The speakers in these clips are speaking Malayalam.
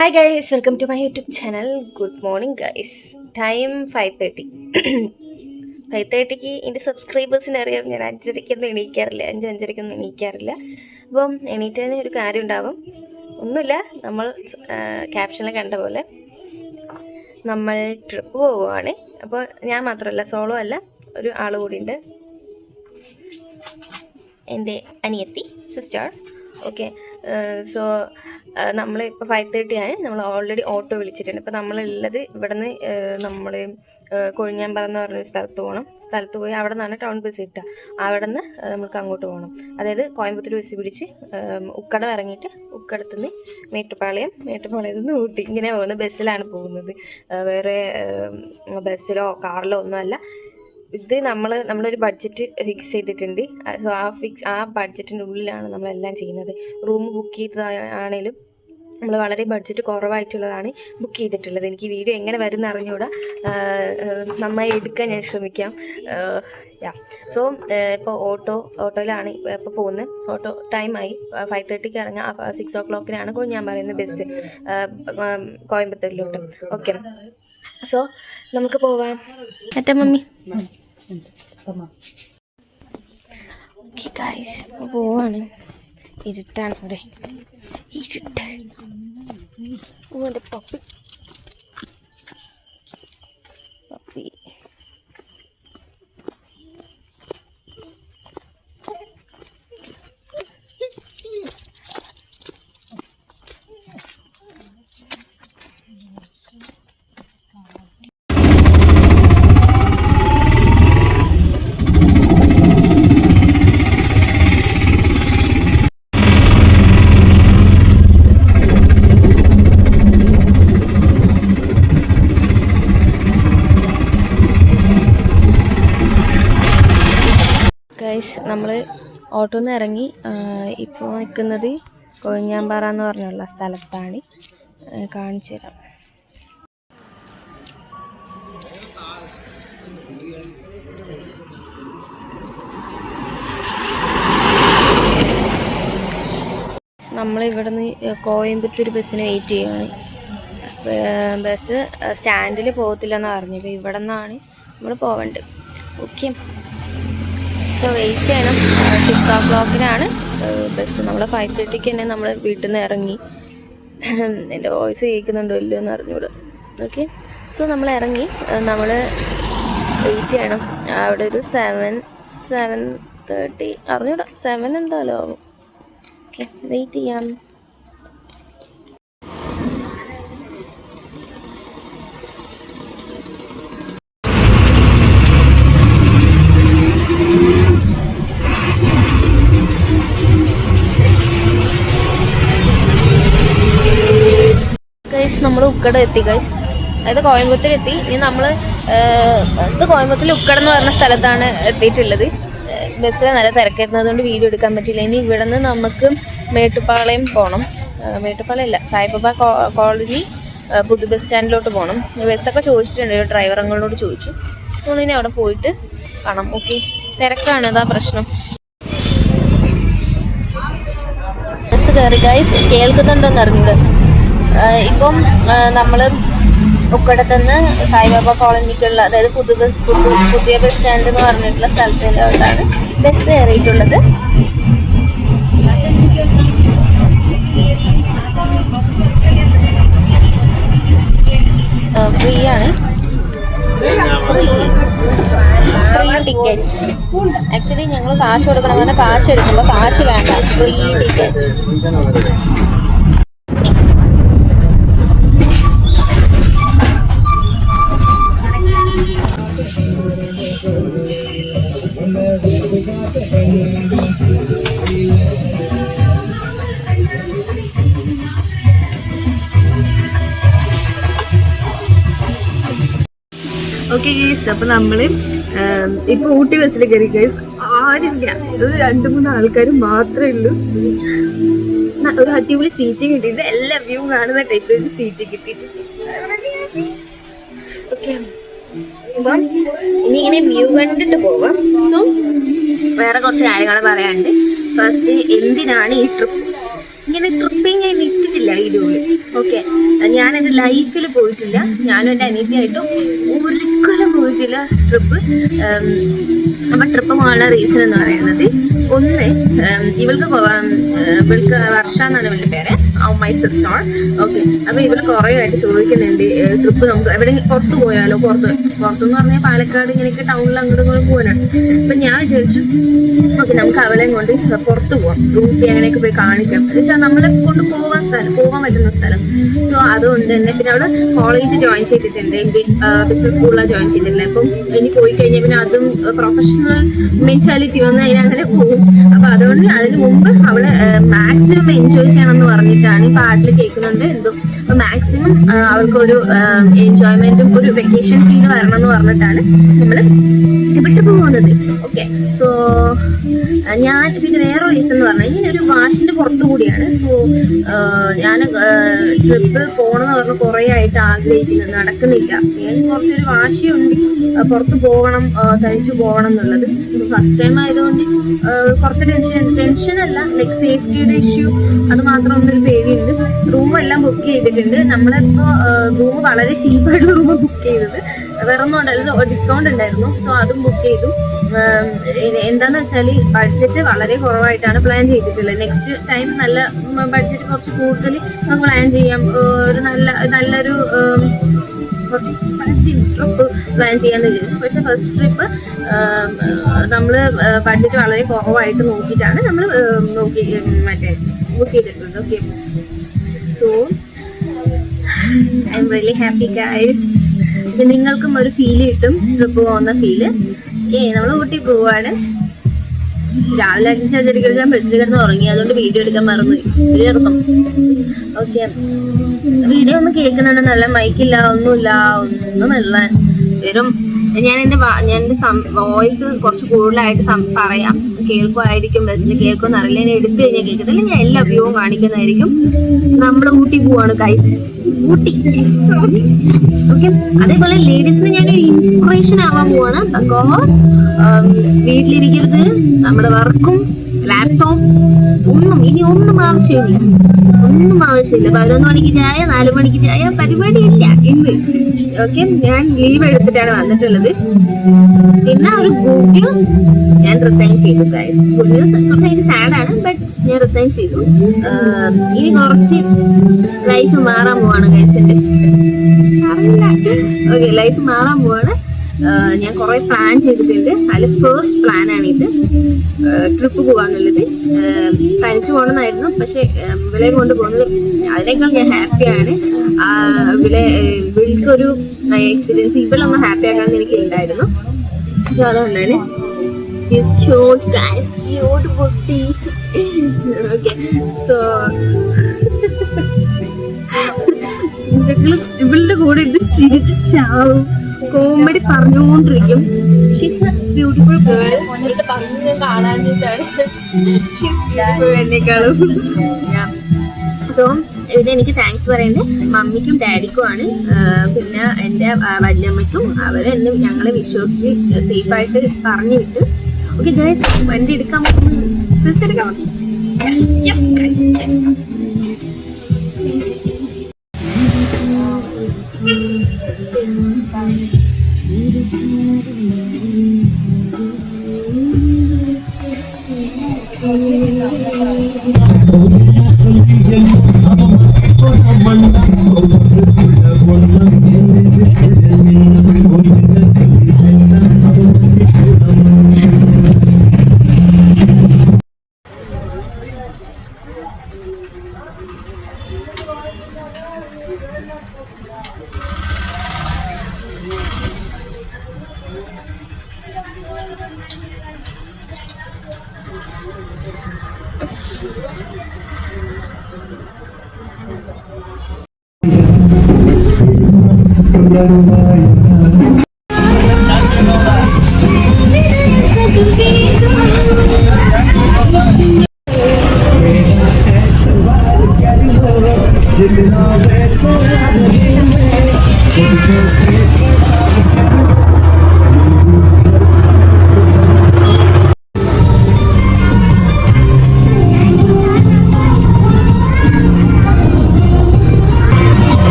Hi guys, welcome to my YouTube channel. Good morning guys. Time 5:30. 5:30ക്ക് എൻ്റെ സബ്സ്ക്രൈബേഴ്സിന് അറിയാം ഞാൻ അഞ്ചരയ്ക്കൊന്നും എണീക്കാറില്ല, അഞ്ചരയ്ക്കൊന്നും എണീക്കാറില്ല. അപ്പം എണീറ്റതിന് ഒരു കാര്യം ഉണ്ടാവും. ഒന്നുമില്ല, നമ്മൾ ക്യാപ്ഷനിൽ കണ്ട പോലെ നമ്മൾ ട്രിപ്പ് പോവുകയാണ്. അപ്പോൾ ഞാൻ മാത്രമല്ല, സോളോ അല്ല, ഒരു ആൾ കൂടിയുണ്ട്, എൻ്റെ അനിയത്തി സിസ്റ്റർ. ഓക്കെ, സോ നമ്മളിപ്പോൾ 5:30 ആണ്. നമ്മൾ ഓൾറെഡി ഓട്ടോ വിളിച്ചിട്ടുണ്ട്. ഇപ്പോൾ നമ്മളുള്ളത് ഇവിടെ നിന്ന് നമ്മൾ കൊഴിഞ്ഞാമ്പാറ എന്ന് പറഞ്ഞൊരു സ്ഥലത്ത് പോയി അവിടെ നിന്നാണ് ടൗൺ ബസ് കിട്ടുക. അവിടെ നിന്ന് നമുക്ക് അങ്ങോട്ട് പോകണം. അതായത് കോയമ്പത്തൂർ ബസ് പിടിച്ച് ഉക്കട ഇറങ്ങിയിട്ട് ഉക്കടത്തു നിന്ന് മേട്ടുപ്പാളയത്തു നിന്ന് ഊട്ടി ഇങ്ങനെ പോകുന്ന ബസ്സിലാണ് പോകുന്നത്. വേറെ ബസ്സിലോ കാറിലോ ഒന്നുമല്ല. ഇത് നമ്മളൊരു ബഡ്ജറ്റ് ഫിക്സ് ചെയ്തിട്ടുണ്ട്. സോ ആ ബഡ്ജറ്റിൻ്റെ ഉള്ളിലാണ് നമ്മളെല്ലാം ചെയ്യുന്നത്. റൂം ബുക്ക് ചെയ്തതാണേലും നമ്മൾ വളരെ ബഡ്ജറ്റ് കുറവായിട്ടുള്ളതാണ് ബുക്ക് ചെയ്തിട്ടുള്ളത്. എനിക്ക് വീഡിയോ എങ്ങനെ വരുന്ന അറിഞ്ഞുകൂടാ, നന്നായി എടുക്കാൻ ഞാൻ ശ്രമിക്കാം. സോ ഇപ്പോൾ ഓട്ടോയിലാണ് ഇപ്പോൾ പോകുന്നത്. ഓട്ടോ ടൈമായി 5:30ക്ക് ഇറങ്ങാം. 6 o'clockനാണ് ഞാൻ പറയുന്ന ബസ് കോയമ്പത്തൂരിലോട്ട്. ഓക്കെ, സോ നമുക്ക് പോവാം. ഏട്ടാ മമ്മി ഓക്കെ ഗൈസ്, പോവാണ്. ഇരുട്ടാണ് ഇവിടെ, ഇരുട്ട്. എൻ്റെ പപ്പി നമ്മൾ ഓട്ടോയിൽ നിന്ന് ഇറങ്ങി. ഇപ്പോൾ നിൽക്കുന്നത് കൊഴിഞ്ഞാമ്പാറ എന്ന് പറഞ്ഞുള്ള സ്ഥലത്താണ്. കാണിച്ചു തരാം. നമ്മളിവിടെ നിന്ന് കോയമ്പത്തൂർ ബസ്സിന് വെയിറ്റ് ചെയ്യുകയാണ്. ബസ് സ്റ്റാൻഡിൽ പോകത്തില്ലെന്ന് പറഞ്ഞു. ഇപ്പോൾ ഇവിടെ നിന്നാണ് നമ്മൾ പോവേണ്ടത്. ഓക്കെ, സോ വെയിറ്റ് ചെയ്യണം. 6 o'clockനാണ് ബസ്. നമ്മൾ 5:30ക്ക് തന്നെ നമ്മൾ വീട്ടിൽ നിന്ന് ഇറങ്ങി. എൻ്റെ വോയിസ് കേൾക്കുന്നുണ്ടോ ഇല്ലയോ എന്ന് അറിഞ്ഞൂടെ. ഓക്കെ, സോ നമ്മൾ ഇറങ്ങി. നമ്മൾ വെയിറ്റ് ചെയ്യണം. അവിടെ ഒരു 7:30 അറിഞ്ഞൂടാ, 7 എന്തായാലും ആവും. ഓക്കെ, വെയിറ്റ് ചെയ്യാം. നമ്മൾ ഉക്കട എത്തി ഗൈസ്, അതായത് കോയമ്പത്തൂർ എത്തി. ഇനി നമ്മൾ കോയമ്പത്തൂർ ഉക്കട എന്ന് പറഞ്ഞ സ്ഥലത്താണ് എത്തിയിട്ടുള്ളത്. ബസ്സിൽ നല്ല തിരക്കായിരുന്നു, അതുകൊണ്ട് വീഡിയോ എടുക്കാൻ പറ്റില്ല. ഇനി ഇവിടെ നിന്ന് നമുക്ക് മേട്ടുപ്പാളയം പോകണം. മേട്ടുപ്പാളയം അല്ല, സായിബാബ കോളനി പുതു ബസ് സ്റ്റാൻഡിലോട്ട് പോകണം. ബസ്സൊക്കെ ചോദിച്ചിട്ടുണ്ട്, ഡ്രൈവറങ്ങളോട് ചോദിച്ചു. നമ്മളിനി അവിടെ പോയിട്ട് കാണാം. ഓക്കെ, തിരക്കാണ്, അതാ പ്രശ്നം. ബസ് കയറി ഗൈസ്, കേൾക്കുന്നുണ്ടോന്ന് അറിഞ്ഞൂടെ. ഇപ്പം നമ്മൾ ഉക്കടത്തുനിന്ന് സായിബാബ കോളനിക്കുള്ള, അതായത് പുതിയ ബസ് സ്റ്റാൻഡ് എന്ന് പറഞ്ഞിട്ടുള്ള സ്ഥലത്തിലോട്ടാണ് ബസ് കയറിയിട്ടുള്ളത്. ഫ്രീ ആണ്, ഫ്രീ ടിക്കറ്റ്. ആക്ച്വലി ഞങ്ങൾ കാശ് കൊടുക്കണം, പറഞ്ഞാൽ കാശ് എടുക്കുമ്പോൾ കാശ് വേണ്ട, ഫ്രീ ടിക്കറ്റ്. ഓക്കെ ഗൈസ്, അപ്പോൾ നമ്മൾ ഇപ്പോൾ ഊട്ടി ബസ്സിൽ കയറി ഗൈസ്. ആരില്ല, ഇത് 2-3 ആൾക്കാർ മാത്രമേ ഉള്ളൂ. ഒരു അടിപൊളി സീറ്റ് കിട്ടിയിട്ട് എല്ലാ വ്യൂ കാണുന്ന ടൈപ്പിലൊരു സീറ്റ് കിട്ടിയിട്ടുണ്ട്. ഓക്കെ, അപ്പം ഇനി ഇങ്ങനെ വ്യൂ കണ്ടിട്ട് പോവാം. സോ വേറെ കുറച്ച് കാര്യങ്ങൾ പറയാനുണ്ട്. ഫസ്റ്റ്, എന്തിനാണ് ഈ ട്രിപ്പ്? ഇങ്ങനെ ട്രിപ്പിങ് ഞാൻ ഇട്ടിട്ടില്ല വീഡിയോയിൽ. ഓക്കെ, ഞാൻ എൻ്റെ ലൈഫിൽ പോയിട്ടില്ല, ഞാനും എൻ്റെ അനിയത്തിയായിട്ടും ഒരിക്കലും പോയിട്ടില്ല ട്രിപ്പ്. അപ്പം ട്രിപ്പ് പോകാനുള്ള റീസൺ എന്ന് പറയുന്നത്, ഒന്ന് ഇവൾക്ക് വർഷ എന്നാണ് ഇവളുടെ പേര്, മൈ സിസ്റ്റർ. ഓക്കെ, അപ്പോൾ ഇവൾ കുറേ ആയിട്ട് ചോദിക്കുന്നുണ്ട് ട്രിപ്പ് നമുക്ക് എവിടെ പുറത്ത് പോയാലോ, പുറത്തെന്ന് പറഞ്ഞാൽ പാലക്കാട് ഇങ്ങനെയൊക്കെ ടൗണിൽ അങ്ങോട്ടും ഇങ്ങോട്ടും പോകാനാണ്. അപ്പം ഞാൻ വിചാരിച്ചു ഓക്കെ നമുക്ക് അവളെയും കൊണ്ട് പുറത്ത് പോവാം, ഊട്ടി അങ്ങനെയൊക്കെ പോയി കാണിക്കാം എന്ന് വെച്ചാൽ നമ്മളെ കൊണ്ട് പോകാൻ പറ്റുന്ന സ്ഥലം. സോ അതുകൊണ്ട് തന്നെ പിന്നെ അവള് കോളേജ് ജോയിൻ ചെയ്തിട്ടുണ്ട്, ബിസിനസ് സ്കൂളിലാണ് ജോയിൻ ചെയ്തിട്ടില്ല. അപ്പം ഇനി പോയി കഴിഞ്ഞാൽ പിന്നെ അതും പ്രൊഫഷണൽ മെന്റാലിറ്റി വന്ന് അതിനങ്ങനെ പോകും. അപ്പൊ അതുകൊണ്ട് അതിന് മുമ്പ് അവള് മാക്സിമം എൻജോയ് ചെയ്യണമെന്ന് പറഞ്ഞിട്ടാണ് ഈ പാട്ടിൽ കേൾക്കുന്നുണ്ട് എന്തോ. അപ്പൊ മാക്സിമം അവൾക്കൊരു എൻജോയ്മെന്റും ഒരു വെക്കേഷൻ ഫീൽ വരണം എന്ന് പറഞ്ഞിട്ടാണ് നമ്മള് വിട്ടു പോകുന്നത്. ഓക്കെ, സോ ഞാൻ പിന്നെ വേറെ റീസൺ എന്ന് പറഞ്ഞാൽ ഇങ്ങനെ ഒരു വാഷിന്റെ പുറത്തു കൂടിയാണ്. സോ ഞാൻ ട്രിപ്പ് പോകണമെന്ന് പറഞ്ഞ് കുറേ ആയിട്ട് ആഗ്രഹിക്കുന്നത് നടക്കുന്നില്ല. എനിക്ക് കുറച്ചൊരു വാശിയുണ്ട് പുറത്ത് പോകണം, തനിച്ചു പോകണം എന്നുള്ളത്. ഫസ്റ്റ് ടൈം ആയതുകൊണ്ട് കുറച്ച് ടെൻഷനല്ല, ലൈക്ക് സേഫ്റ്റിയുടെ ഇഷ്യൂ അത് മാത്രം ഒന്നൊരു പേടിയുണ്ട്. റൂം എല്ലാം ബുക്ക് ചെയ്തിട്ടുണ്ട്. നമ്മളിപ്പോ റൂം വളരെ ചീപ്പായിട്ടുള്ള റൂം ബുക്ക് ചെയ്തത്, വേറെ ഒന്നും ഉണ്ടായിരുന്നു, ഡിസ്കൗണ്ട് ഉണ്ടായിരുന്നു. സോ അതും ബുക്ക് ചെയ്തു. എന്താന്ന് വെച്ചാൽ ബഡ്ജറ്റ് വളരെ കുറവായിട്ടാണ് പ്ലാൻ ചെയ്തിട്ടുള്ളത്. നെക്സ്റ്റ് ടൈം നല്ല ബഡ്ജറ്റ് കുറച്ച് കൂടുതൽ നമുക്ക് പ്ലാൻ ചെയ്യാം. ഒരു നല്ലൊരു കുറച്ച് എക്സ്പെൻസീവ് ട്രിപ്പ് പ്ലാൻ ചെയ്യാന്ന് വിചാരിച്ചു. പക്ഷെ ഫസ്റ്റ് ട്രിപ്പ് നമ്മൾ ബഡ്ജറ്റ് വളരെ കുറവായിട്ട് നോക്കിയിട്ടാണ് നമ്മൾ മറ്റേ ബുക്ക് ചെയ്തിട്ടുള്ളത്. Okay, so I am really happy guys. നിങ്ങൾക്കും ഒരു ഫീൽ കിട്ടും, ട്രിപ്പ് പോകുന്ന ഫീല്. നമ്മൾ ഊട്ടി പോവാണ്. രാവിലെ 5:30 ഞാൻ ബസ്സിൽ കിടന്ന് ഉറങ്ങി, അതുകൊണ്ട് വീഡിയോ എടുക്കാൻ മറന്നുപോയി. വീഡിയോ എടുക്കും. ഓക്കെ, വീഡിയോ ഒന്നും കേൾക്കുന്നുണ്ട്, നല്ല മൈക്കില്ല, ഒന്നുമല്ല, വെറും ഞാൻ എൻ്റെ വോയിസ് കുറച്ച് കൂടുതലായിട്ട് പറയാം. കേൾക്കുമായിരിക്കും, ബസ്സിൽ കേൾക്കുമെന്ന് അറിയില്ല. ഞാൻ എടുത്തു കഴിഞ്ഞാൽ കേൾക്കത്തില്ല, ഞാൻ എല്ലാ വ്യൂവും കാണിക്കുന്നതായിരിക്കും. നമ്മൾ ഊട്ടി പോവാണ് ഗൈസ്, ഊട്ടി. ഓക്കെ, അതേപോലെ ലേഡീസിന് ഞാനൊരു ഇൻസ്പിറേഷൻ ആവാൻ പോവാണ്. ബിക്കോസ് വീട്ടിലിരിക്കരുത്, നമ്മുടെ വർക്കും ലാപ്ടോപ്പ് ഇനി ഒന്നും ആവശ്യമില്ല. 11 മണിക്ക് ചായ, 4 മണിക്ക് ചായ പരിപാടിയില്ല ഇന്ന്. ഓക്കെ, ഞാൻ ലീവ് എടുത്തിട്ടാണ് വന്നിട്ടുള്ളത്. പിന്നെ ഒരു ഗുഡ് ന്യൂസ്, ഞാൻ റിസൈൻ ചെയ്തു ഗൈസ്. ഗുഡ് ന്യൂസ് കുറച്ച് സാഡാണ്, ബട്ട് ഞാൻ റിസൈൻ ചെയ്തു. ഇനി കുറച്ച് ലൈഫ് മാറാൻ പോവാണ് ഗൈസ് എൻ്റെ. ഓക്കെ, ലൈഫ് മാറാൻ പോവാണ്. ഞാൻ കുറെ പ്ലാൻ ചെയ്തിട്ടുണ്ട്. അതിൽ ഫസ്റ്റ് പ്ലാനാണിത്, ട്രിപ്പ് പോകാന്നുള്ളത്. തനിച്ചു പോകണമെന്നായിരുന്നു, പക്ഷെ ഇവളെ കൊണ്ട് പോകുന്നത് അതിനേക്കാൾ ഞാൻ ഹാപ്പിയാണ്. ഇവൾക്കൊരു എക്സ്പീരിയൻസ് ഇവളൊന്ന് ഹാപ്പി ആക്കണമെന്ന് എനിക്ക് ഉണ്ടായിരുന്നു. സോ അതുകൊണ്ടാണ് ഓക്കെ. സോ ഇവളുടെ കൂടെ ഇത് ചിരിച്ച് ചാവും, കോമഡി പറഞ്ഞുകൊണ്ടിരിക്കും. She's A beautiful girl. അവളുടെ ഭംഗി ഞാൻ കാണാനിട്ടാണ് ഷീസ് ബ്യൂട്ടിഫുൾ എന്നെക്കാളും. സോ ഇത് എനിക്ക് താങ്ക്സ് പറയുന്നത് മമ്മിക്കും ഡാഡിക്കും ആണ്, പിന്നെ എൻ്റെ വല്യമ്മയ്ക്കും. അവരെന്നെ ഞങ്ങളെ വിശ്വസിച്ച് സേഫായിട്ട് പറഞ്ഞു വിട്ട്. ഓക്കെ ഗൈസ്, വണ്ടി എടുക്കാൻ ബസ് എടുക്കാൻ. Yes guys, yes.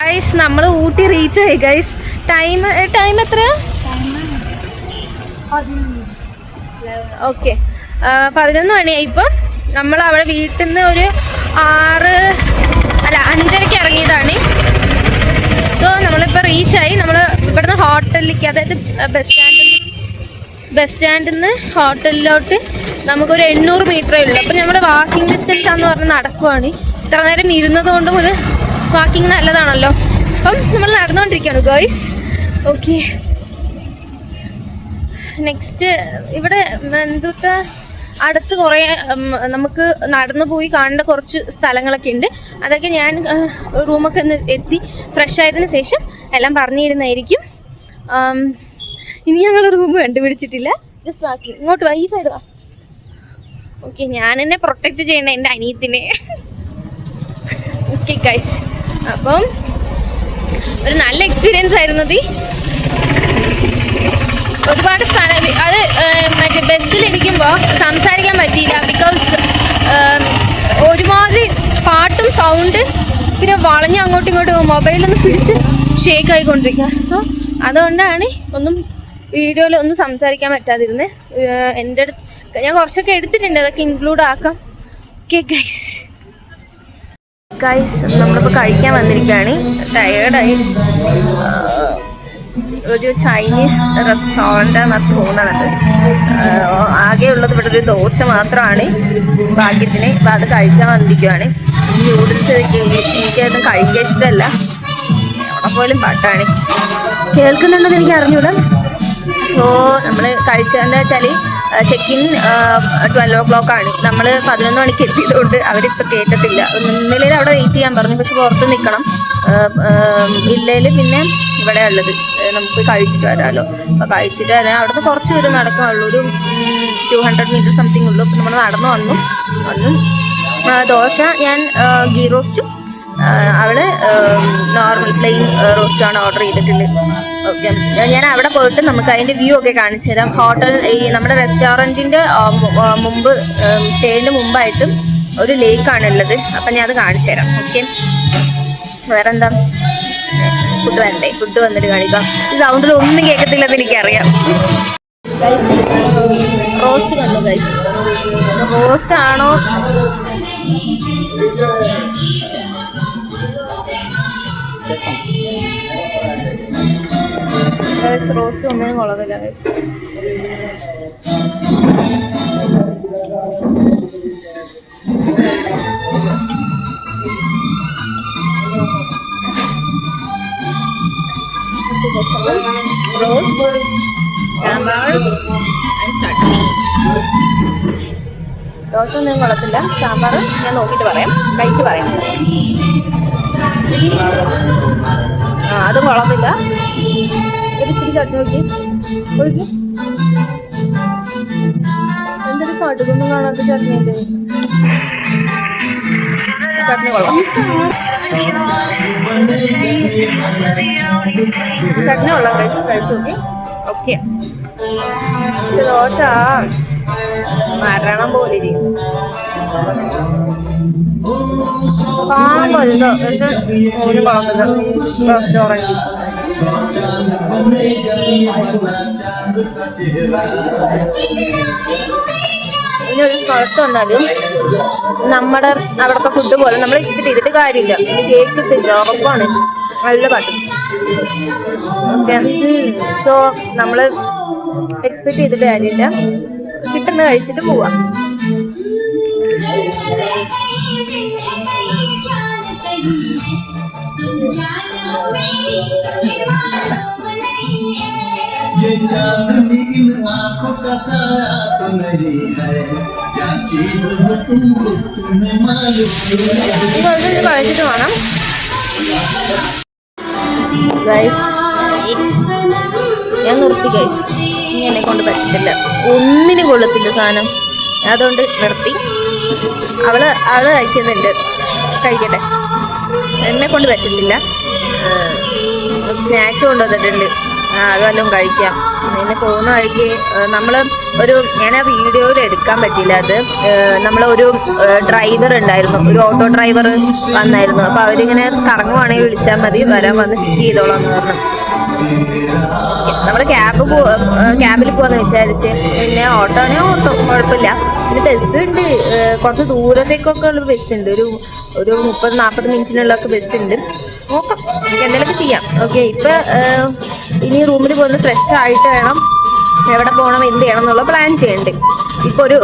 ഗൈസ് നമ്മൾ ഊട്ടി റീച്ച് ആയി ഗൈസ്. ടൈം എത്രയാ? ഓക്കെ 11 മണിയായി. ഇപ്പം നമ്മൾ അവിടെ വീട്ടിൽ നിന്ന് ഒരു 5:30 ഇറങ്ങിയതാണ്. സോ നമ്മളിപ്പോൾ റീച്ചായി. നമ്മൾ ഇവിടുന്ന് ഹോട്ടലിലേക്ക്, അതായത് ബസ് സ്റ്റാൻഡിൽ നിന്ന് ഹോട്ടലിലോട്ട് നമുക്കൊരു 800 മീറ്ററേ ഉള്ളൂ. അപ്പം നമ്മുടെ വാക്കിംഗ് ഡിസ്റ്റൻസ് ആണെന്ന് പറഞ്ഞ് നടക്കുവാണ്. ഇത്ര നേരം ഇരുന്നത് കൊണ്ടും ഒരു വാക്കിംഗ് നല്ലതാണല്ലോ. അപ്പം നമ്മൾ നടന്നുകൊണ്ടിരിക്കുകയാണ് ഗേൾസ്. ഓക്കെ, നെക്സ്റ്റ് ഇവിടെ എന്തുട്ടാ അടുത്ത് കുറേ നമുക്ക് നടന്നു പോയി കാണേണ്ട കുറച്ച് സ്ഥലങ്ങളൊക്കെ ഉണ്ട്. അതൊക്കെ ഞാൻ റൂമൊക്കെ ഒന്ന് എത്തി ഫ്രഷ് ആയതിനു ശേഷം എല്ലാം പറഞ്ഞു തരുന്നതായിരിക്കും. ഇനി ഞങ്ങൾ റൂം കണ്ടുപിടിച്ചിട്ടില്ല. Just walking. ഇങ്ങോട്ട് വാ, ഈ സൈഡ് വാ. ഓക്കെ, ഞാൻ എന്നെ പ്രൊട്ടക്റ്റ് ചെയ്യണ എൻ്റെ അനിയത്തിനെ. ഓക്കെ ഗൈസ്, അപ്പം ഒരു നല്ല എക്സ്പീരിയൻസ് ആയിരുന്നു. ഒരുപാട് സ്ഥലം അത് മറ്റേ ബസ്സിലിരിക്കുമ്പോൾ സംസാരിക്കാൻ പറ്റിയില്ല. ബിക്കോസ് ഒരുമാതിരി പാട്ടും സൗണ്ട്, പിന്നെ വളഞ്ഞ് അങ്ങോട്ടും ഇങ്ങോട്ടും മൊബൈലൊന്ന് പിടിച്ച് ഷേക്ക് ആയിക്കൊണ്ടിരിക്കുക. സോ അതുകൊണ്ടാണ് ഒന്നും വീഡിയോയിൽ ഒന്നും സംസാരിക്കാൻ പറ്റാതിരുന്നത്. എൻ്റെ അടുത്ത് ഞാൻ കുറച്ചൊക്കെ എടുത്തിട്ടുണ്ട്, അതൊക്കെ ഇൻക്ലൂഡ് ആക്കാം. ഓക്കെ ഗൈസ്, നമ്മളിപ്പോൾ കഴിക്കാൻ വന്നിരിക്കുകയാണ്. ടയേർഡായി. ഒരു ചൈനീസ് റെസ്റ്റോറൻ്റാണെന്നാണ് തോന്നണത്. ആകെയുള്ളത് ഇവിടെ ഒരു ദോശ മാത്രമാണ് ഭാഗ്യത്തിന്. അപ്പം അത് കഴിക്കാൻ വന്നിരിക്കുകയാണ്. ന്യൂഡിൽസ് എനിക്കതൊന്നും കഴിക്കാൻ ഇഷ്ടമല്ല. അവിടെ പോലും പാട്ടാണ് കേൾക്കുന്നുണ്ടെന്ന് എനിക്ക് അറിഞ്ഞൂടാ. സോ നമ്മൾ കഴിച്ചതെന്ന് വെച്ചാൽ ചെക്കിൻ 12 o'clock ആണ്. നമ്മൾ 11 മണിക്ക് എത്തിയതുകൊണ്ട് അവരിപ്പോൾ കയറ്റത്തില്ല. ഒന്നിലേലും അവിടെ വെയിറ്റ് ചെയ്യാൻ പറഞ്ഞു, പക്ഷെ പുറത്ത് നിൽക്കണം. ഇല്ലേല് പിന്നെ ഇവിടെ ഉള്ളത് നമുക്ക് കഴിച്ചിട്ട് വരാമല്ലോ. അപ്പോൾ കഴിച്ചിട്ട് വരാം. അവിടെ നിന്ന് കുറച്ച് ദൂരം നടക്കാനുള്ളൂ, ഒരു 200 മീറ്റർ സംതിങ് ഉള്ളൂ. അപ്പോൾ നമ്മൾ നടന്നു വന്നു. ദോശ ഞാൻ ഗീ റോസ്റ്റും അവള് നോർമൽ പ്ലെയിൻ റോസ്റ്റാണ് ഓർഡർ ചെയ്തിട്ടുള്ളത്. ഓക്കെ, ഞാൻ അവിടെ പോയിട്ട് നമുക്ക് അതിൻ്റെ വ്യൂ ഒക്കെ കാണിച്ചു തരാം. ഹോട്ടൽ ഈ നമ്മുടെ റെസ്റ്റോറൻറ്റിൻ്റെ മുമ്പ് സ്റ്റേജിൻ്റെ മുമ്പായിട്ടും ഒരു ലേക്കാണ് ഉള്ളത്. അപ്പം ഞാൻ അത് കാണിച്ചു തരാം. ഓക്കെ, വേറെന്താ, ഫുഡ് വരണ്ടേ? ഫുഡ് വന്നിട്ട് കാണിക്കാം. ഈ സൗണ്ടിൽ ഒന്നും കേൾക്കത്തില്ലെന്ന് എനിക്കറിയാം. റോസ്റ്റ് വന്നു ഗൈസ്. റോസ്റ്റ് ആണോ റോസ്റ്റ് ഒന്നിനും കുളമില്ല. Roast, sambar and chutney. ദോശ ഒന്നിനും കുളത്തില്ല. സാമ്പാർ ഞാൻ നോക്കിയിട്ട് പറയാം, കഴിച്ച് പറയാം. അത് കുളമില്ല. ഒരു ഇത്തിരി ചട്നി നോക്കി ഒഴിക്കും. എന്തൊരു കടുകൊന്നും കാണാത്ത ചട്നിയല്ലേ. ചട്നി കൊള്ളാം. ചട്നി കൊള്ളാം ഗൈസ്, കഴിച്ചു നോക്കി. ഓക്കെ, പക്ഷെ ദോശ മരണം പോലെ ഇരിക്കുന്നു. കാണാൻ പോലുണ്ടോ, പക്ഷെ മൂന്ന് കുളത്തില്ല റെസ്റ്റോറൻറ്റ്. ഇനി ഒരു സ്ഥലത്ത് വന്നാലും നമ്മുടെ അവിടുത്തെ ഫുഡ് പോലെ നമ്മൾ എക്സ്പെക്ട് ചെയ്തിട്ട് കാര്യമില്ല. ഇനി കേൾക്കത്തില്ല, ഉറപ്പാണ്. നല്ല പാട്ട്. ഓക്കെ, സോ നമ്മൾ എക്സ്പെക്ട് ചെയ്തിട്ട് കാര്യമില്ല. കിട്ടുന്ന കഴിച്ചിട്ട് പോവാം. കഴിച്ചിട്ട് വേണം ഗൈസ്. ഞാൻ നിർത്തി ഗൈസ്. എന്നെ കൊണ്ട് പറ്റത്തില്ല, ഒന്നിനും കൊള്ളത്തില്ല സാധനം. അതുകൊണ്ട് നിർത്തി. അവള് കഴിക്കുന്നുണ്ട്, കഴിക്കട്ടെ. എന്നെ കൊണ്ട് പറ്റത്തില്ല. സ്നാക്സ് കൊണ്ടുവന്നിട്ടുണ്ട്, അത് വല്ലതും കഴിക്കാം. പിന്നെ പോകുന്ന വഴിക്ക് ഞാൻ ആ വീഡിയോയിൽ എടുക്കാൻ പറ്റില്ല. അത് നമ്മളൊരു ഡ്രൈവർ ഉണ്ടായിരുന്നു, ഒരു ഓട്ടോ ഡ്രൈവർ വന്നായിരുന്നു. അപ്പോൾ അവരിങ്ങനെ കറങ്ങുവാണെങ്കിൽ വിളിച്ചാൽ മതി, വന്ന് പിക്ക് ചെയ്തോളാം എന്ന് പറഞ്ഞു. നമ്മൾ ക്യാബിൽ പോവാന്ന് വിചാരിച്ച്. പിന്നെ ഓട്ടോ ആണെങ്കിൽ ഓട്ടോ, കുഴപ്പമില്ല. പിന്നെ ബസ് ഉണ്ട്, കുറച്ച് ദൂരത്തേക്കൊക്കെ ഉള്ള ബസ് ഉണ്ട്. ഒരു 30-40 മിനിറ്റിനുള്ളൊക്കെ ബസ് ഉണ്ട്. നോക്കാം, നമുക്ക് എന്തെങ്കിലുമൊക്കെ ചെയ്യാം. ഓക്കെ, ഇപ്പം ഇനി റൂമിൽ പോന്ന് ഫ്രഷ് ആയിട്ട് വേണം എവിടെ പോകണം, എന്ത് ചെയ്യണം എന്നുള്ള പ്ലാൻ ചെയ്യണ്ട്. ഇപ്പോൾ ഒരു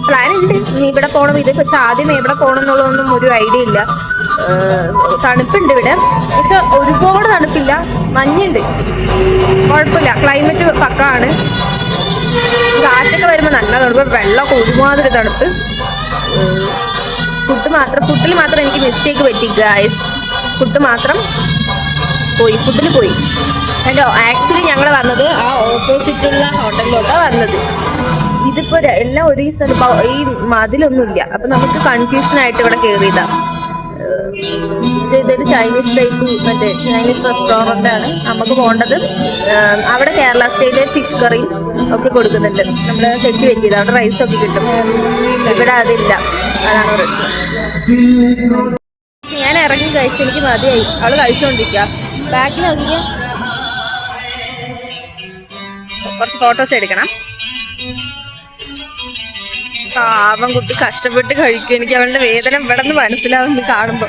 പ്ലാൻ ഉണ്ട്, ഇവിടെ പോകണം ഇത്. പക്ഷെ ആദ്യം എവിടെ പോകണം എന്നുള്ളതൊന്നും ഒരു ഐഡിയ ഇല്ല. തണുപ്പുണ്ട് ഇവിടെ, പക്ഷെ ഒരുപാട് തണുപ്പില്ല, മഞ്ഞുണ്ട്, കുഴപ്പമില്ല. ക്ലൈമറ്റ് പക്കാണ്. കാറ്റൊക്കെ വരുമ്പോൾ നല്ല തണുപ്പ്, വെള്ളമൊക്കെ ഒരുമാതിരി തണുപ്പ്. ഫുഡിൽ മാത്രം എനിക്ക് മിസ്റ്റേക്ക് പറ്റി ഗൈസ്. ഫുഡിൽ പോയി. ഹലോ, ആക്ച്വലി ഞങ്ങൾ വന്നത് ആ ഓപ്പോസിറ്റുള്ള ഹോട്ടലിലോട്ടാണ് വന്നത്. ഇതിപ്പോൾ എല്ലാം ഒരേ സ്ഥലം, ഈ മതിലൊന്നുമില്ല. അപ്പം നമുക്ക് കൺഫ്യൂഷനായിട്ട് ഇവിടെ കയറിയതാ. ഇതൊരു ചൈനീസ് റെസ്റ്റോറൻ്റ് ആണ് നമുക്ക് പോകേണ്ടത്. അവിടെ കേരള സ്റ്റൈല് ഫിഷ് കറിയും ഒക്കെ കൊടുക്കുന്നുണ്ട്. നമ്മൾ തെറ്റ് പറ്റിയത്, അവിടെ റൈസൊക്കെ കിട്ടും, ഇവിടെ അതില്ല. അതാണ് പ്രശ്നം. ഞാൻ ഇറങ്ങി കഴിച്ച് എനിക്ക് മതിയായി. അവള് കഴിച്ചുകൊണ്ടിരിക്കുക. ബാക്കിൽ നോക്കിക്ക, കുറച്ച് ഫോട്ടോസ് എടുക്കണം. പാവം കുട്ടി കഷ്ടപ്പെട്ട് കഴിക്കും. എനിക്ക് അവളുടെ വേദന ഇവിടെ നിന്ന് മനസ്സിലാവുന്നു കാണുമ്പോ.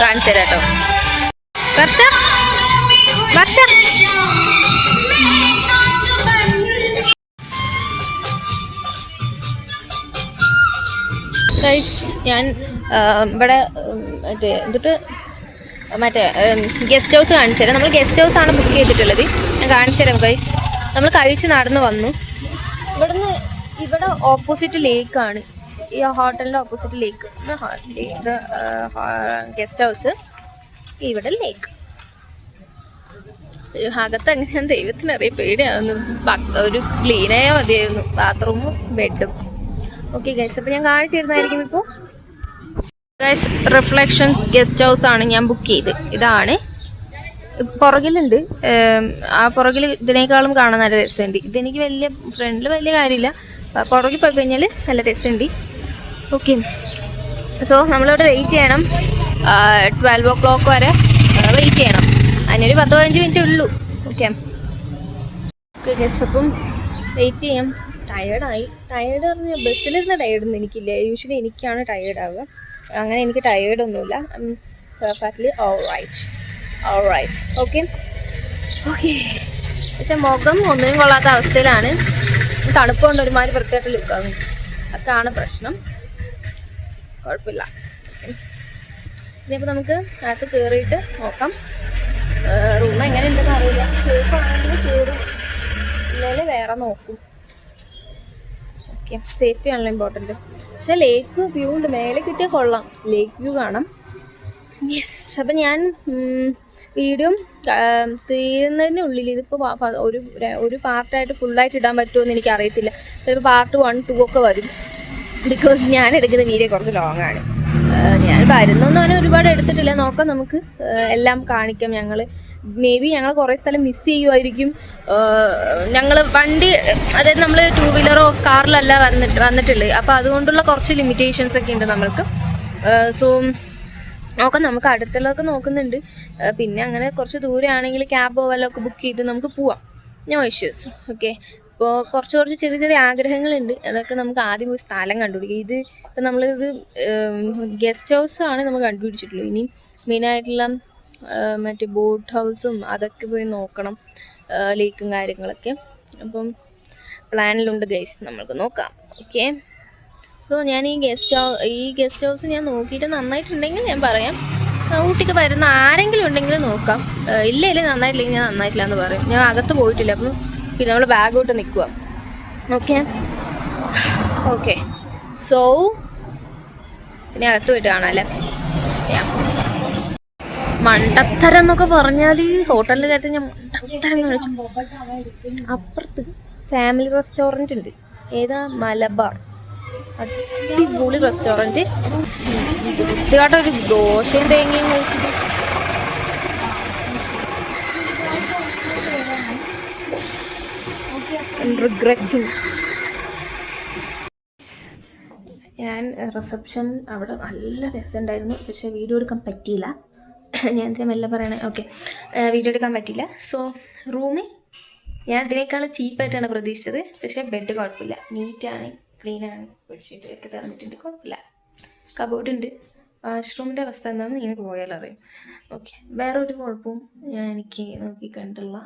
കാണിച്ചു തരാം കേട്ടോ. വർഷ ഗൈസ്, ഞാൻ ഇവിടെ മറ്റേ ഗസ്റ്റ് ഹൗസ് കാണിച്ചു തരാം. നമ്മൾ ഗസ്റ്റ് ഹൗസ് ആണ് ബുക്ക് ചെയ്തിട്ടുള്ളത്. ഞാൻ കാണിച്ചു തരാം ഗൈസ്. നമ്മൾ കഴിച്ച് നടന്ന് വന്നു. ഇവിടെ ഓപ്പോസിറ്റ് ലേക്കാണ്, ഈ ഹോട്ടലിൻ്റെ ഓപ്പോസിറ്റ് ലേക്ക്. ഇത് ഗസ്റ്റ് ഹൗസ്, ഇവിടെ ലേക്ക്. അകത്ത് എങ്ങനെയാണ് ദൈവത്തിനറിയാം, പേടിയാവുന്നു. ഒരു ക്ലീനായാൽ മതിയായിരുന്നു, ബാത്റൂമും ബെഡും. ഓക്കെ ഗൈസ്, അപ്പോൾ ഞാൻ കാണിച്ചു തരുന്നതായിരിക്കും. ഇപ്പോൾ ഗൈസ്, റിഫ്ലക്ഷൻസ് ഗസ്റ്റ് ഹൗസ് ആണ് ഞാൻ ബുക്ക് ചെയ്ത്. ഇതാണ് പുറകിലുണ്ട്. ആ പുറകിൽ ഇതിനേക്കാളും കാണാൻ നല്ല രസമുണ്ട്. ഇതെനിക്ക് ഫ്രണ്ടിൽ വലിയ കാര്യമില്ല, പുറകിൽ പോയി കഴിഞ്ഞാൽ നല്ല രസമുണ്ട്. ഓക്കെ, സോ നമ്മളിവിടെ വെയിറ്റ് ചെയ്യണം. 12 o'clock വരെ വെയിറ്റ് ചെയ്യണം. അതിനൊരു 10-15 മിനിറ്റ് ഉള്ളൂ. ഓക്കെ ഗസ്റ്റ്, അപ്പം വെയിറ്റ് ചെയ്യാം. ടയേർഡ് പറഞ്ഞാൽ ബസ്സിലിരുന്ന ടയേർഡൊന്നും എനിക്കില്ല. യൂഷ്വലി എനിക്കാണ് ടയേർഡ് ആവുക. അങ്ങനെ എനിക്ക് ടയേർഡൊന്നുമില്ല. Perfectly alright. ഓക്കെ. പക്ഷെ മുഖം ഒന്നിനും കൊള്ളാത്ത അവസ്ഥയിലാണ്. തണുപ്പ് കൊണ്ട് ഒരുമാതിരി വൃത്തിയായിട്ട് ലുക്കാണ്. അതാണ് പ്രശ്നം. കുഴപ്പമില്ല. ഇനിയിപ്പോൾ നമുക്ക് അകത്ത് കയറിയിട്ട് നോക്കാം. റൂം എങ്ങനെ ഉണ്ടെന്ന് അറിയില്ല. സേഫ് ആണെങ്കിൽ കയറും, ഇല്ലെങ്കിൽ വേറെ നോക്കും. ഓക്കെ, സേഫ്റ്റി ആണല്ലോ ഇമ്പോർട്ടൻറ്റ്. പക്ഷെ ലേക്ക് വ്യൂ ഉണ്ട്, മേലെ കിട്ടിയാൽ കൊള്ളാം. ലേക്ക് വ്യൂ കാണാം. യെസ്, അപ്പം ഞാൻ വീഡിയോ തീരുന്നതിനുള്ളിൽ ഇതിപ്പോൾ ഒരു പാർട്ടായിട്ട് ഫുള്ളായിട്ട് ഇടാൻ പറ്റുമോ എന്ന് എനിക്കറിയത്തില്ല. ചിലപ്പോൾ പാർട്ട് 1, 2 ഒക്കെ വരും. ബിക്കോസ് ഞാൻ എടുക്കുന്ന വീഡിയോ കുറച്ച് ലോങ് ആണ്. ഞാൻ വരുന്നൊന്നും അങ്ങനെ ഒരുപാട് എടുത്തിട്ടില്ല. നോക്കാം, നമുക്ക് എല്ലാം കാണിക്കാം. ഞങ്ങൾ കുറേ സ്ഥലം മിസ് ചെയ്യുമായിരിക്കും. ഞങ്ങൾ വണ്ടി, അതായത് നമ്മൾ 2 വീലറോ കാറിലല്ല വന്നിട്ടുള്ളത്. അപ്പോൾ അതുകൊണ്ടുള്ള കുറച്ച് ലിമിറ്റേഷൻസ് ഒക്കെ ഉണ്ട് നമ്മൾക്ക്. സോ നോക്കാം, നമുക്ക് അടുത്തുള്ളതൊക്കെ നോക്കുന്നുണ്ട്. പിന്നെ അങ്ങനെ കുറച്ച് ദൂരെ ആണെങ്കിൽ ക്യാബോ വല്ലതൊക്കെ ബുക്ക് ചെയ്ത് നമുക്ക് പോവാം. No issues. ഓക്കെ, ഇപ്പോൾ കുറച്ച് ചെറിയ ആഗ്രഹങ്ങളുണ്ട്. അതൊക്കെ നമുക്ക് ആദ്യം പോയി സ്ഥലം കണ്ടുപിടിക്കുക. ഇപ്പം നമ്മളിത് ഗസ്റ്റ് ഹൗസ് ആണ് നമ്മൾ കണ്ടുപിടിച്ചിട്ടുള്ളൂ. ഇനി മെയിനായിട്ടുള്ള മറ്റേ ബോട്ട് ഹൗസും അതൊക്കെ പോയി നോക്കണം, ലേക്കും കാര്യങ്ങളൊക്കെ. അപ്പം പ്ലാനിലുണ്ട് ഗൈസ്, നമ്മൾക്ക് നോക്കാം. ഓക്കെ, സോ ഞാൻ ഈ ഗസ്റ്റ് ഹൗസ് ഞാൻ നോക്കിയിട്ട് നന്നായിട്ടുണ്ടെങ്കിൽ ഞാൻ പറയാം. ഊട്ടിക്ക് വരുന്ന ആരെങ്കിലും ഉണ്ടെങ്കിൽ നോക്കാം. ഇല്ലെങ്കിൽ നന്നായിട്ടില്ലെങ്കിൽ ഞാൻ നന്നായിട്ടില്ല എന്ന് പറയും. ഞാൻ അകത്ത് പോയിട്ടില്ല. അപ്പം പിന്നെ നമ്മൾ ബാഗോട്ട് നിൽക്കുക. ഓക്കെ സോ പിന്നെ അകത്ത് പോയിട്ട് കാണാമല്ലേ. മണ്ടത്തരം എന്നൊക്കെ പറഞ്ഞാൽ ഹോട്ടലിൽ കയറ്റി ഞാൻ മണ്ടത്തരം കഴിച്ചു. അപ്പുറത്ത് ഫാമിലി റെസ്റ്റോറൻറ്റ് ഉണ്ട്. ഏതാ? മലബാർ. അടിപൊളി റെസ്റ്റോറൻറ്റ്. വൃത്തികാട്ട ഒരു ദോശയും തേങ്ങയും കഴിച്ചിട്ട് റിഗ്രറ്റിങ്. ഞാൻ റിസപ്ഷൻ അവിടെ നല്ല രസമുണ്ടായിരുന്നു. പക്ഷേ വീഡിയോ എടുക്കാൻ പറ്റിയില്ല. ഞാൻ എന്തിനാ മെല്ലെ പറയണേ? ഓക്കെ, വീഡിയോ എടുക്കാൻ പറ്റിയില്ല. സോ റൂമിൽ ഞാൻ ഇതിനേക്കാൾ ചീപ്പായിട്ടാണ് പ്രതീക്ഷിച്ചത്. പക്ഷേ ബെഡ് കുഴപ്പമില്ല, നീറ്റാണ്, ക്ലീനാണ്, ബെഡ്ഷീറ്റ് ഒക്കെ തന്നിട്ടുണ്ട്, കുഴപ്പമില്ല. കബോർഡ് ഉണ്ട്. വാഷ്റൂമിൻ്റെ അവസ്ഥ എന്താണെന്ന് എനിക്ക് പോയാൽ അറിയും. ഓക്കെ, വേറെ ഒരു കുഴപ്പവും എനിക്ക് നോക്കി കണ്ടുള്ള.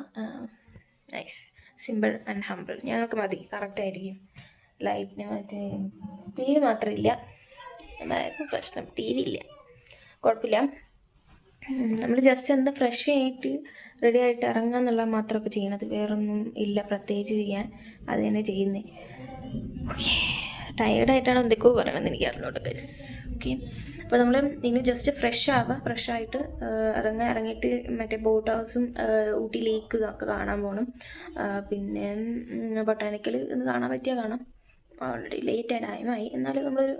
Nice, simple and humble. ഞങ്ങൾക്ക് മതി, കറക്റ്റായിരിക്കും. ലൈറ്റിന് മറ്റേ TV മാത്രമില്ല, അതായിരുന്നു പ്രശ്നം. TV ഇല്ല, കുഴപ്പമില്ല. നമ്മൾ ജസ്റ്റ് എന്താ ഫ്രഷ് ആയിട്ട് റെഡി ആയിട്ട് ഇറങ്ങുക എന്നുള്ള മാത്രം ഇപ്പോൾ ചെയ്യണത്. വേറൊന്നും ഇല്ല പ്രത്യേകിച്ച് ചെയ്യാൻ. അത് തന്നെ ചെയ്യുന്നത്. ഓക്കെ, ടയേർഡായിട്ടാണ് എന്തൊക്കെയോ പറയണമെന്ന് എനിക്ക് അറിഞ്ഞോട്ടെ ഗൈസ്. ഓക്കെ, അപ്പോൾ നമ്മൾ ഇനി ജസ്റ്റ് ഫ്രഷ് ആവുക. ഫ്രഷായിട്ട് ഇറങ്ങിയിട്ട് മറ്റേ ബോട്ട് ഹൗസും ഊട്ടി ലേക്ക് ഒക്കെ കാണാൻ പോകണം. പിന്നെ ബൊട്ടാനിക്കൽ ഒന്ന് കാണാൻ പറ്റിയാൽ കാണാം. ഓൾറെഡി ലേറ്റ് ആയി, ടൈമായി. എന്നാലും നമ്മളൊരു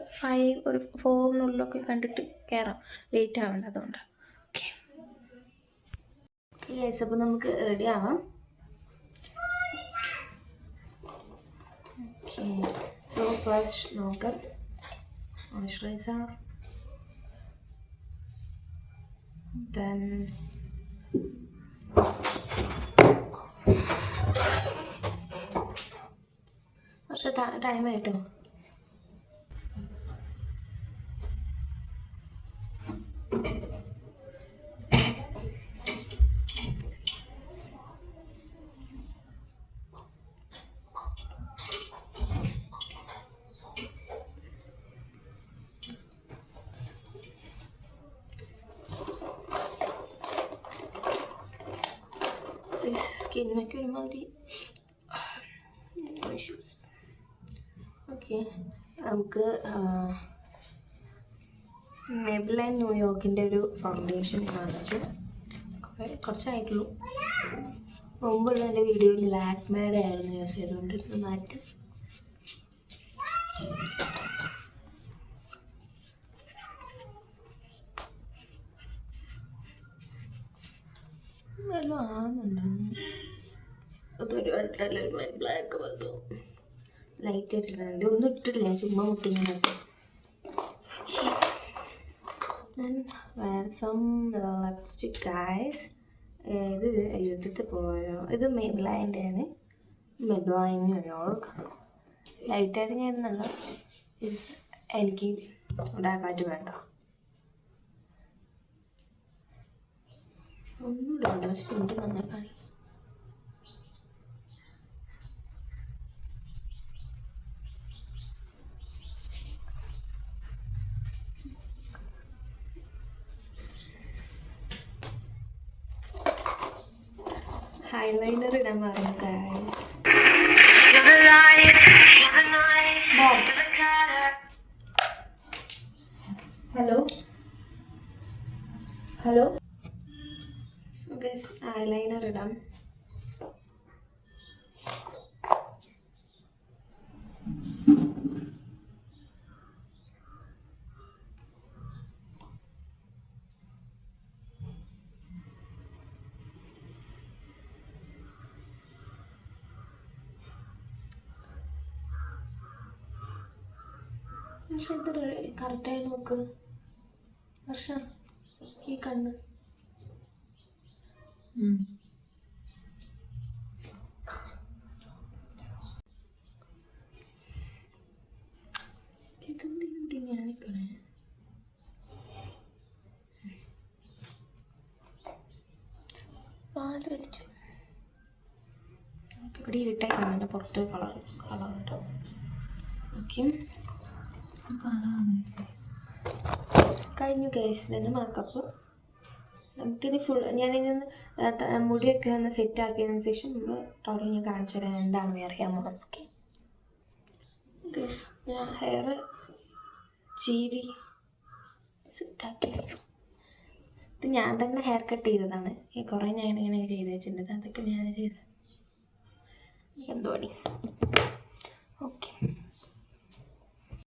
4 കണ്ടിട്ട് കയറാം. ലേറ്റ് ആവേണ്ട, അതുകൊണ്ട്. ഓക്കെ ഗൈസ്, അപ്പോൾ നമുക്ക് റെഡി ആവാം. ഓക്കെ, സോ ഫസ്റ്റ് നോക്കാം മോയ്സ്ചറൈസർ, then കുറച്ച് ടൈമായിട്ടോ. സ്കിന്നൊക്കെ ഒരുമാതിരി ഇഷ്യൂസ്. ഓക്കെ, നമുക്ക് മെബ്ലൈൻ ന്യൂയോർക്കിൻ്റെ ഒരു ഫൗണ്ടേഷൻ കാണിച്ചു. കുറച്ചായിട്ടുള്ളൂ. മുമ്പുള്ള എൻ്റെ വീഡിയോയിൽ ലാക്മേയുടെ ആയിരുന്നു യൂസ് ചെയ്തുകൊണ്ടിരുന്നത്. മാറ്റി വല്ലതും ആകുന്നുണ്ടോ? അതൊരു വട്ടല്ലൊരു ബ്ലാക്ക് വന്നു. ലൈറ്റ് ആയിട്ടുണ്ട്. ഒന്നും ഇട്ടിട്ടില്ല, ചുമ്മാ മുട്ടിങ്ങനെ. വേറെ സം ലിപ്സ്റ്റിക് ഗൈസ്. ഇത് എഴുതിട്ട് പോയോ? ഇത് മെബ്ലൈൻ്റെ ആണ്. മെബ്ലൈൻ ന്യൂയോർക്ക്. ലൈറ്റായിട്ട് ഞാൻ ഇടുന്നുണ്ട്. എനിക്ക് ഉണ്ടാക്കാറ്റ് വേണ്ട, ഒന്നും ഇടണ്ട. പക്ഷെ ഉണ്ട് നന്നായി കാണി. ഹൈലൈനർ ഇടാൻ പറഞ്ഞു guys. Hello hello. So guys, eyeliner ഇടാം. പക്ഷെ ഇത് കറക്റ്റായി നോക്ക് വർഷ. ഈ കണ്ണ് ഇതെന്തിനൂടെ ഇങ്ങനെ നിൽക്കണേ? പാല് വലിച്ചു. ഇവിടെ ഇരുട്ടായി കാണുന്നുണ്ട്, പുറത്ത് കളർ കേട്ടോ. ഓക്കെ, കഴിഞ്ഞു കേസ്. തന്നെ മേക്കപ്പ് നമുക്കിത് ഫുൾ ഞാനിതൊന്ന് മുടിയൊക്കെ ഒന്ന് സെറ്റ് ആക്കിയതിന് ശേഷം നമ്മൾ ടോട്ടൽ ഞാൻ കാണിച്ചു തരാം എന്താണ് വെയർ ചെയ്യാൻ പോകുന്നത്. ഓക്കെ ഗൈസ്, ഞാൻ ഹെയർ ചീവി സെറ്റാക്കി. ഇത് ഞാൻ തന്നെ ഹെയർ കട്ട് ചെയ്തതാണ്. കുറേ ഞാൻ ഇങ്ങനെ ചെയ്ത് വെച്ചിട്ടുണ്ട്. അതൊക്കെ ഞാൻ ചെയ്തത്. എന്തോ പണി.